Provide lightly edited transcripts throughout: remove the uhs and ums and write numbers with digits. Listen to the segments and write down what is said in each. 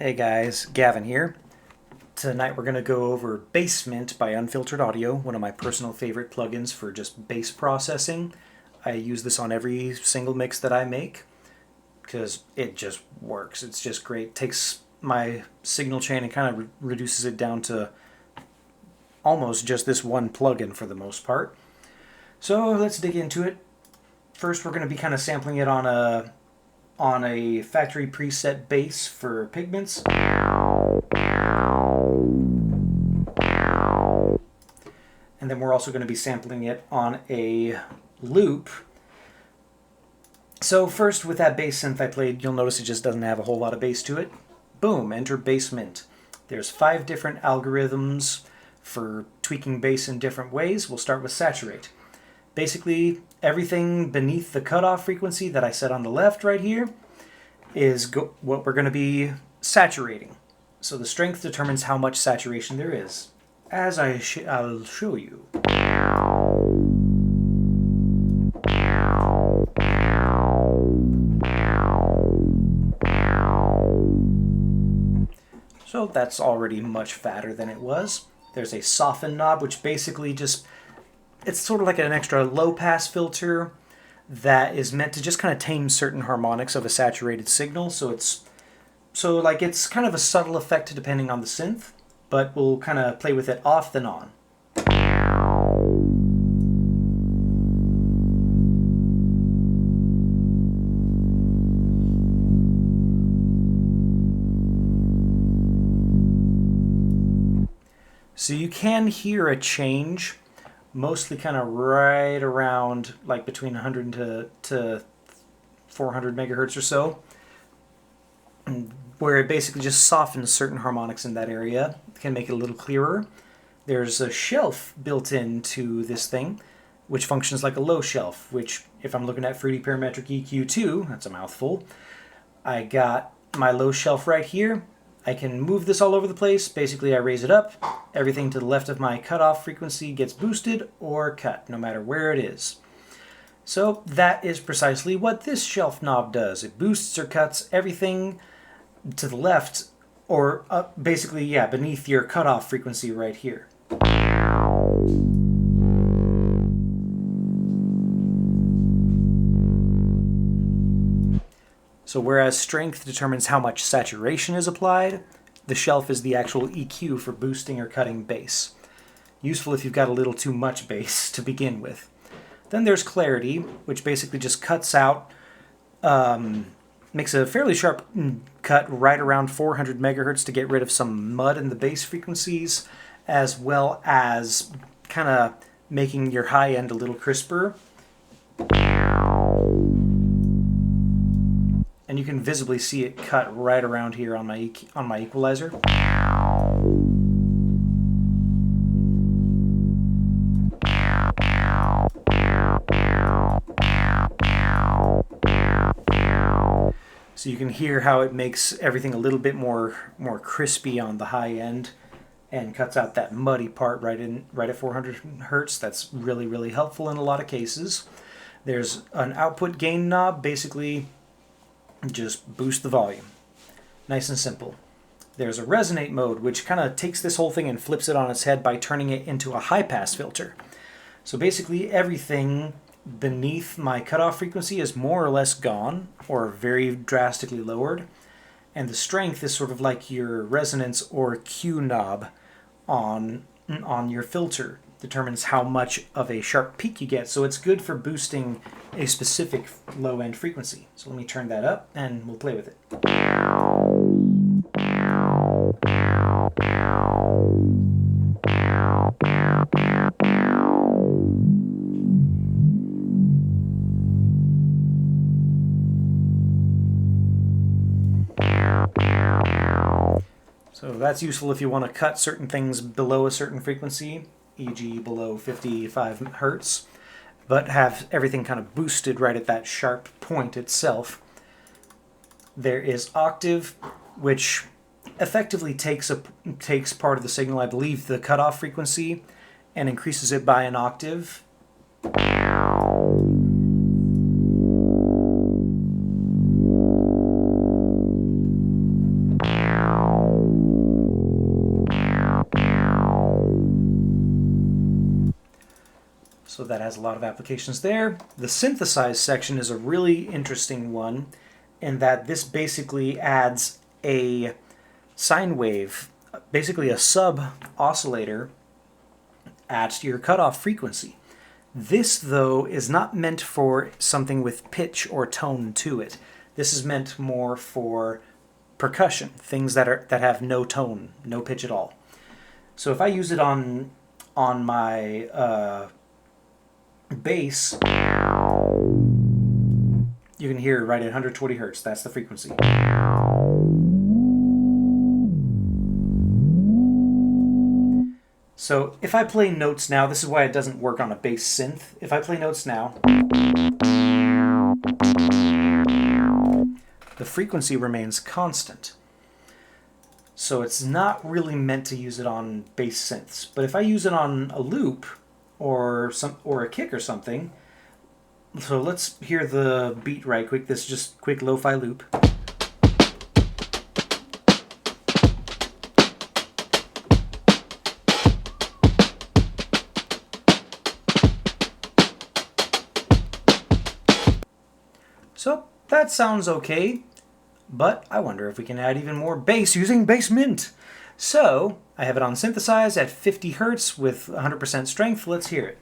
Hey guys, Gavin here. Tonight we're going to go over Basement by Unfiltered Audio, one of my personal favorite plugins for just bass processing. I use this on every single mix that I make because it just works. It's just great. Takes my signal chain and kind of reduces it down to almost just this one plugin for the most part. So let's dig into it. First we're going to be kind of sampling it on a factory preset bass for pigments. And then we're also going to be sampling it on a loop. So first, with that bass synth I played, you'll notice it just doesn't have a whole lot of bass to it. Boom, enter Basement. There's 5 different algorithms for tweaking bass in different ways. We'll start with Saturate. Basically, everything beneath the cutoff frequency that I set on the left right here is what we're going to be saturating. So the strength determines how much saturation there is, as I'll show you. So that's already much fatter than it was. There's a soften knob, which basically it's sort of like an extra low-pass filter that is meant to just kind of tame certain harmonics of a saturated signal. So it's kind of a subtle effect depending on the synth, but we'll kind of play with it off then on. So you can hear a change, mostly kind of right around like between 100 to 400 megahertz or so, where it basically just softens certain harmonics in that area. It can make it a little clearer. There's a shelf built into this thing, which functions like a low shelf, which if I'm looking at Fruity Parametric EQ2, that's a mouthful, I got my low shelf right here. I can move this all over the place. Basically, I raise it up. Everything to the left of my cutoff frequency gets boosted or cut, no matter where it is. So that is precisely what this shelf knob does. It boosts or cuts everything to the left, or basically, yeah, beneath your cutoff frequency right here. So whereas strength determines how much saturation is applied, the shelf is the actual EQ for boosting or cutting bass. Useful if you've got a little too much bass to begin with. Then there's clarity, which basically just cuts out, makes a fairly sharp cut right around 400 megahertz to get rid of some mud in the bass frequencies, as well as kind of making your high end a little crisper. And you can visibly see it cut right around here on my equalizer. So you can hear how it makes everything a little bit more crispy on the high end and cuts out that muddy part right at 400 hertz. That's really, really helpful in a lot of cases. There's an output gain knob, basically just boost the volume. Nice and simple. There's a resonate mode, which kind of takes this whole thing and flips it on its head by turning it into a high-pass filter. So basically everything beneath my cutoff frequency is more or less gone, or very drastically lowered, and the strength is sort of like your resonance or Q knob on your filter. Determines how much of a sharp peak you get, so it's good for boosting a specific low-end frequency. So let me turn that up and we'll play with it. So that's useful if you want to cut certain things below a certain frequency, e.g. below 55 hertz, but have everything kind of boosted right at that sharp point itself. There is octave, which effectively takes part of the signal, I believe the cutoff frequency, and increases it by an octave. So that has a lot of applications there. The synthesize section is a really interesting one in that this basically adds a sine wave, basically a sub-oscillator at your cutoff frequency. This, though, is not meant for something with pitch or tone to it. This is meant more for percussion, things that have no tone, no pitch at all. So if I use it on my bass, you can hear right at 120 hertz. That's the frequency. So if I play notes now, this is why it doesn't work on a bass synth. If I play notes now, the frequency remains constant. So it's not really meant to use it on bass synths. But if I use it on a loop or a kick or something, so let's hear the beat right quick. This is just quick lo-fi loop. So that sounds okay, but I wonder if we can add even more bass using Bassmint. So I have it on synthesize at 50 hertz with 100% strength. Let's hear it.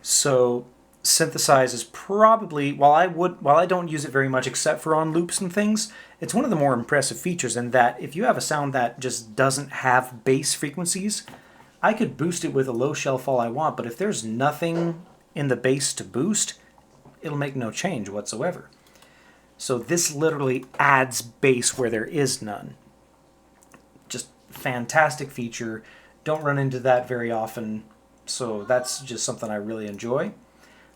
So synthesize is probably, while I don't use it very much except for on loops and things, it's one of the more impressive features in that if you have a sound that just doesn't have bass frequencies, I could boost it with a low shelf all I want, but if there's nothing in the bass to boost, it'll make no change whatsoever. So this literally adds bass where there is none. Just fantastic feature. Don't run into that very often. So that's just something I really enjoy.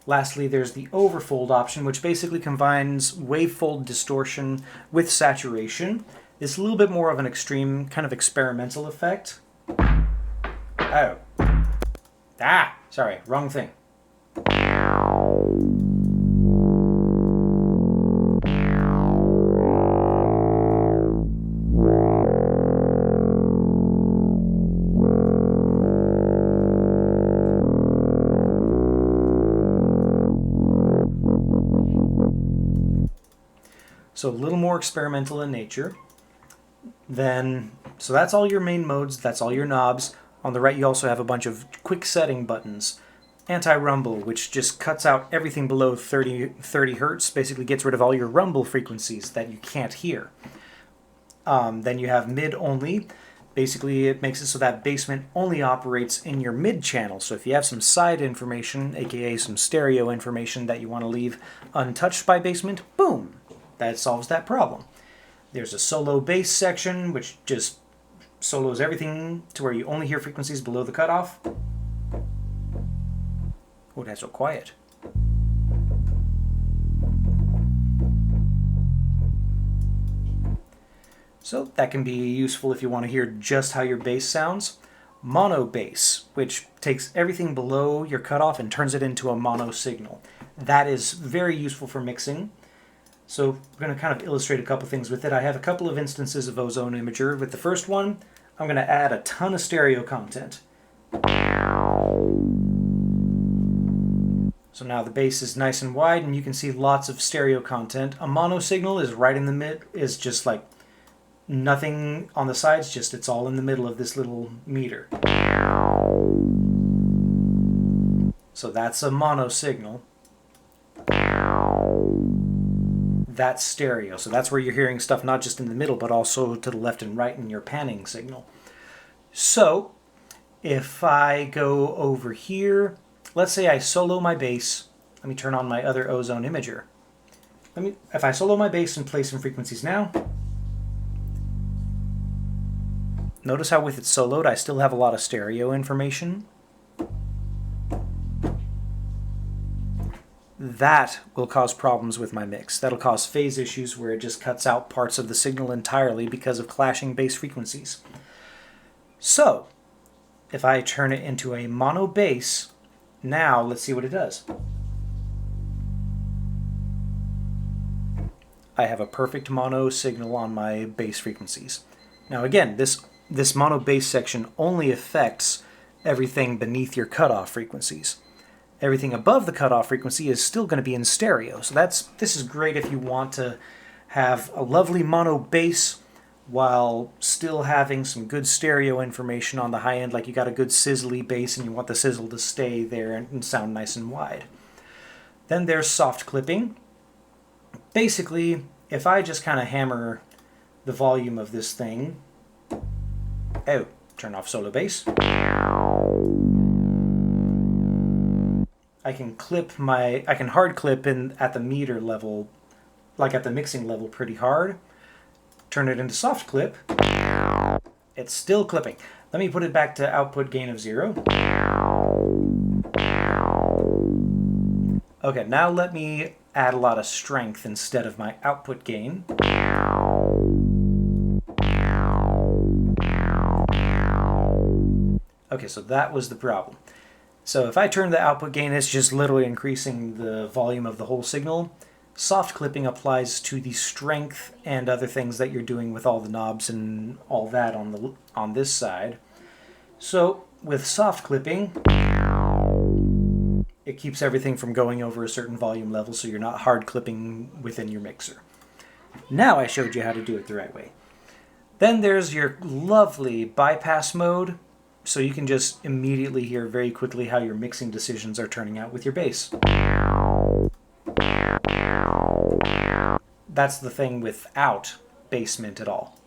Lastly, there's the overfold option, which basically combines wavefold distortion with saturation. It's a little bit more of an extreme kind of experimental effect. Oh. Sorry, wrong thing. So a little more experimental in nature. So that's all your main modes, that's all your knobs. On the right you also have a bunch of quick setting buttons. Anti-rumble, which just cuts out everything below 30 hertz, basically gets rid of all your rumble frequencies that you can't hear. Then you have mid only. Basically it makes it so that Bassmint only operates in your mid channel. So if you have some side information, aka some stereo information that you want to leave untouched by Bassmint, boom! That solves that problem. There's a solo bass section, which just solos everything to where you only hear frequencies below the cutoff. Oh, that's so quiet. So that can be useful if you want to hear just how your bass sounds. Mono bass, which takes everything below your cutoff and turns it into a mono signal. That is very useful for mixing. So we're going to kind of illustrate a couple things with it. I have a couple of instances of Ozone Imager. With the first one, I'm going to add a ton of stereo content. So now the bass is nice and wide and you can see lots of stereo content. A mono signal is right in the mid, is just like nothing on the sides, just it's all in the middle of this little meter. So that's a mono signal. That's stereo. So that's where you're hearing stuff not just in the middle, but also to the left and right in your panning signal. So if I go over here, let's say I solo my bass. Let me turn on my other Ozone Imager. If I solo my bass and play some frequencies now, notice how with it soloed, I still have a lot of stereo information. That will cause problems with my mix. That'll cause phase issues where it just cuts out parts of the signal entirely because of clashing bass frequencies. So, if I turn it into a mono bass, now let's see what it does. I have a perfect mono signal on my bass frequencies. Now again, this mono bass section only affects everything beneath your cutoff frequencies. Everything above the cutoff frequency is still going to be in stereo. So this is great if you want to have a lovely mono bass while still having some good stereo information on the high end, like you got a good sizzly bass and you want the sizzle to stay there and sound nice and wide. Then there's soft clipping. Basically, if I just kind of hammer the volume of this thing, turn off solo bass. I can hard clip at the meter level, like at the mixing level, pretty hard. Turn it into soft clip. It's still clipping. Let me put it back to output gain of 0. Okay, now let me add a lot of strength instead of my output gain. Okay, so that was the problem. So if I turn the output gain, it's just literally increasing the volume of the whole signal. Soft clipping applies to the strength and other things that you're doing with all the knobs and all that on this side. So with soft clipping, it keeps everything from going over a certain volume level, so you're not hard clipping within your mixer. Now I showed you how to do it the right way. Then there's your lovely bypass mode, so you can just immediately hear very quickly how your mixing decisions are turning out with your bass. That's the thing without basement at all.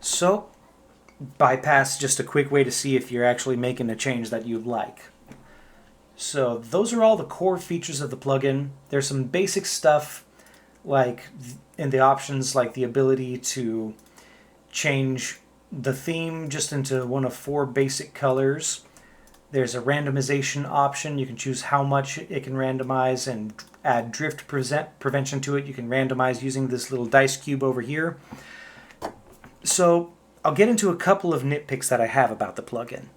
So, bypass, just a quick way to see if you're actually making a change that you like. So those are all the core features of the plugin. There's some basic stuff like in the options, like the ability to change the theme just into one of 4 basic colors. There's a randomization option. You can choose how much it can randomize and add drift prevention to it. You can randomize using this little dice cube over here. So I'll get into a couple of nitpicks that I have about the plugin.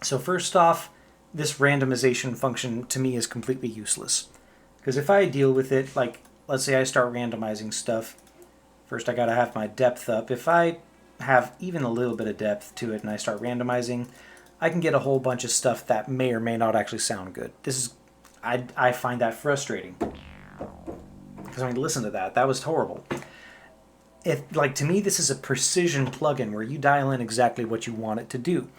So first off, this randomization function to me is completely useless. Because if I deal with it, like let's say I start randomizing stuff, first I gotta have my depth up. If I have even a little bit of depth to it and I start randomizing, I can get a whole bunch of stuff that may or may not actually sound good. I find that frustrating. Because I mean, listen to that. That was horrible. To me, this is a precision plugin where you dial in exactly what you want it to do.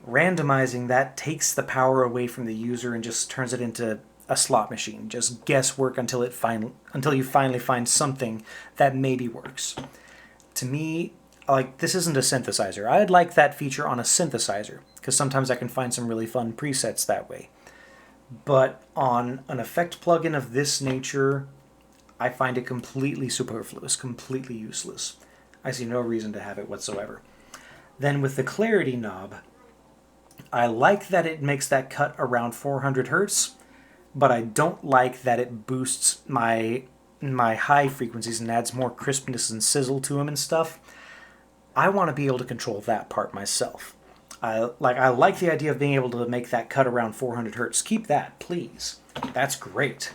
Randomizing that takes the power away from the user and just turns it into a slot machine. Just guesswork until you finally find something that maybe works. To me, this isn't a synthesizer. I'd like that feature on a synthesizer, because sometimes I can find some really fun presets that way. But on an effect plugin of this nature, I find it completely superfluous, completely useless. I see no reason to have it whatsoever. Then with the clarity knob, I like that it makes that cut around 400 Hertz, but I don't like that it boosts my high frequencies and adds more crispness and sizzle to them and stuff. I want to be able to control that part myself. I like the idea of being able to make that cut around 400 Hertz. Keep that, please. That's great.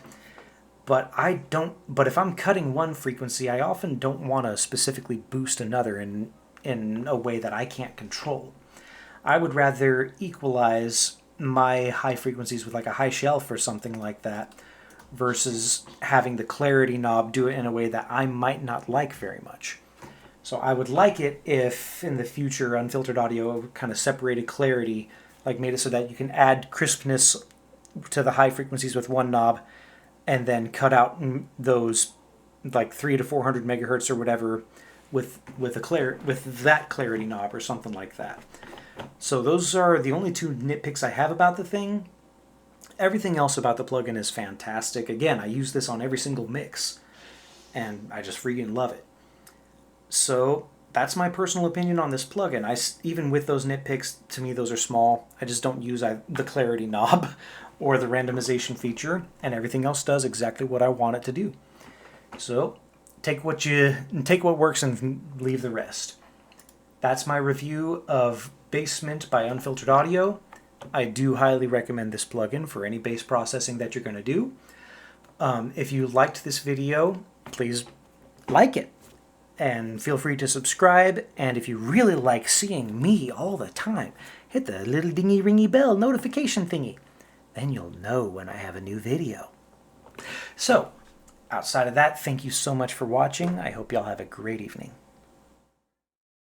But if I'm cutting one frequency, I often don't want to specifically boost another in a way that I can't control. I would rather equalize my high frequencies with like a high shelf or something like that versus having the clarity knob do it in a way that I might not like very much. So I would like it if in the future Unfiltered Audio kind of separated clarity, like made it so that you can add crispness to the high frequencies with one knob and then cut out those like 300 to 400 megahertz or whatever with that clarity knob or something like that. So those are the only 2 nitpicks I have about the thing. Everything else about the plugin is fantastic. Again, I use this on every single mix, and I just freaking love it. So that's my personal opinion on this plugin. Even with those nitpicks, to me those are small. I just don't use the clarity knob or the randomization feature, and everything else does exactly what I want it to do. So take what works and leave the rest. That's my review of Basement by Unfiltered Audio. I do highly recommend this plugin for any bass processing that you're going to do. If you liked this video, please like it. And feel free to subscribe. And if you really like seeing me all the time, hit the little dingy ringy bell notification thingy. Then you'll know when I have a new video. So, outside of that, thank you so much for watching. I hope y'all have a great evening.